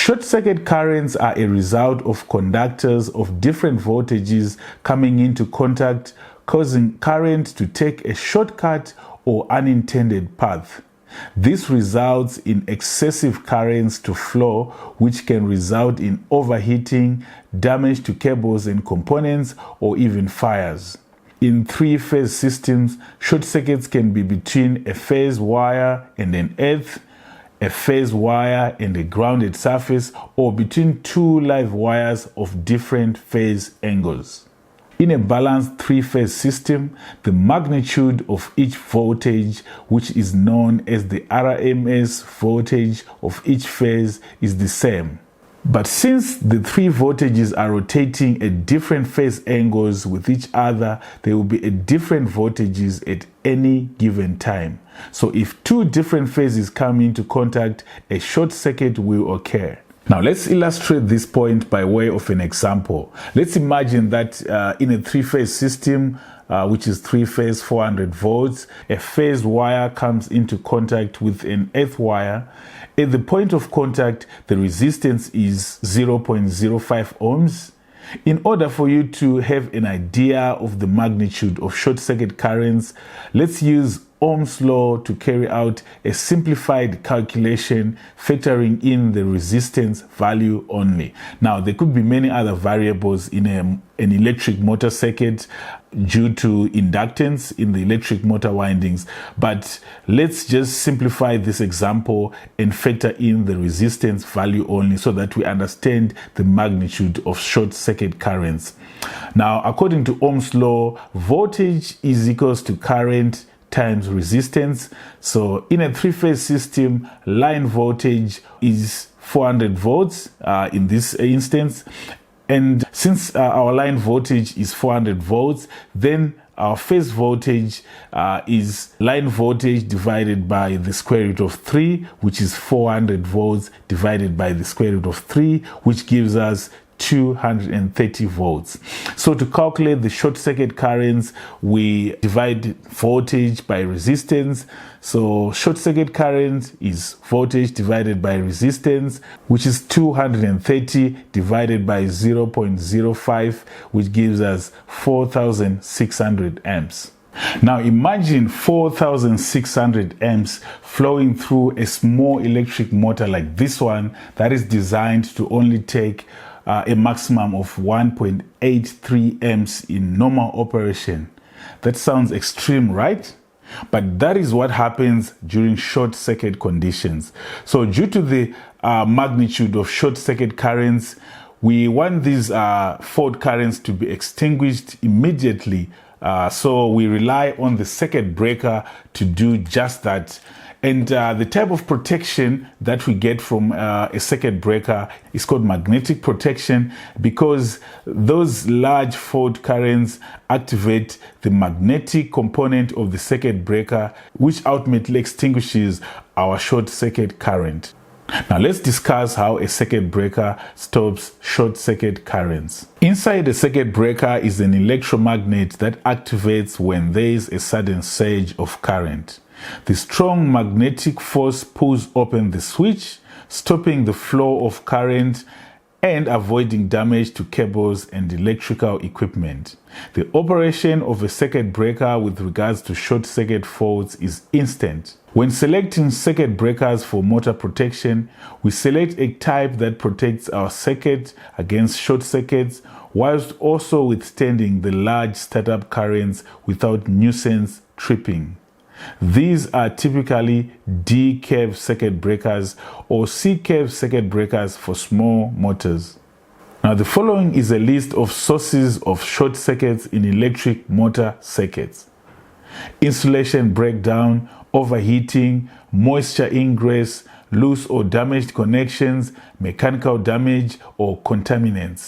Short circuit currents are a result of conductors of different voltages coming into contact, causing current to take a shortcut or unintended path. This results in excessive currents to flow, which can result in overheating, damage to cables and components, or even fires. In three-phase systems, short circuits can be between a phase wire and an earth, a phase wire and a grounded surface, or between two live wires of different phase angles. In a balanced three-phase system, the magnitude of each voltage, which is known as the RMS voltage of each phase, is the same. But since the three voltages are rotating at different phase angles with each other, there will be different voltages at any given time. So if two different phases come into contact, a short circuit will occur. Now let's illustrate this point by way of an example. Let's imagine that in a three-phase system, which is three-phase 400 volts, a phase wire comes into contact with an earth wire. At the point of contact, the resistance is 0.05 ohms. In order for you to have an idea of the magnitude of short circuit currents, let's use Ohm's law to carry out a simplified calculation factoring in the resistance value only. Now, there could be many other variables in an electric motor circuit due to inductance in the electric motor windings, but let's just simplify this example and factor in the resistance value only so that we understand the magnitude of short circuit currents. Now, according to Ohm's law, voltage is equals to current times resistance. So in a three-phase system, line voltage is 400 volts in this instance. And since our line voltage is 400 volts, then our phase voltage is line voltage divided by the square root of 3, which is 400 volts divided by the square root of 3, which gives us 230 volts. So to calculate the short circuit currents, we divide voltage by resistance. So short circuit current is voltage divided by resistance, which is 230 divided by 0.05, which gives us 4,600 amps. Now imagine 4,600 amps flowing through a small electric motor like this one that is designed to only take a maximum of 1.83 amps in normal operation. That sounds extreme, right? But that is what happens during short circuit conditions. So due to the magnitude of short circuit currents, we want these fault currents to be extinguished immediately. So we rely on the circuit breaker to do just that. And the type of protection that we get from a circuit breaker is called magnetic protection, because those large fault currents activate the magnetic component of the circuit breaker, which ultimately extinguishes our short circuit current. Now let's discuss how a circuit breaker stops short circuit currents. Inside a circuit breaker is an electromagnet that activates when there is a sudden surge of current. The strong magnetic force pulls open the switch, stopping the flow of current and avoiding damage to cables and electrical equipment. The operation of a circuit breaker with regards to short circuit faults is instant. When selecting circuit breakers for motor protection, we select a type that protects our circuit against short circuits, whilst also withstanding the large startup currents without nuisance tripping. These are typically D-curve circuit breakers or C-curve circuit breakers for small motors. Now the following is a list of sources of short circuits in electric motor circuits: insulation breakdown, overheating, moisture ingress, loose or damaged connections, mechanical damage, or contaminants.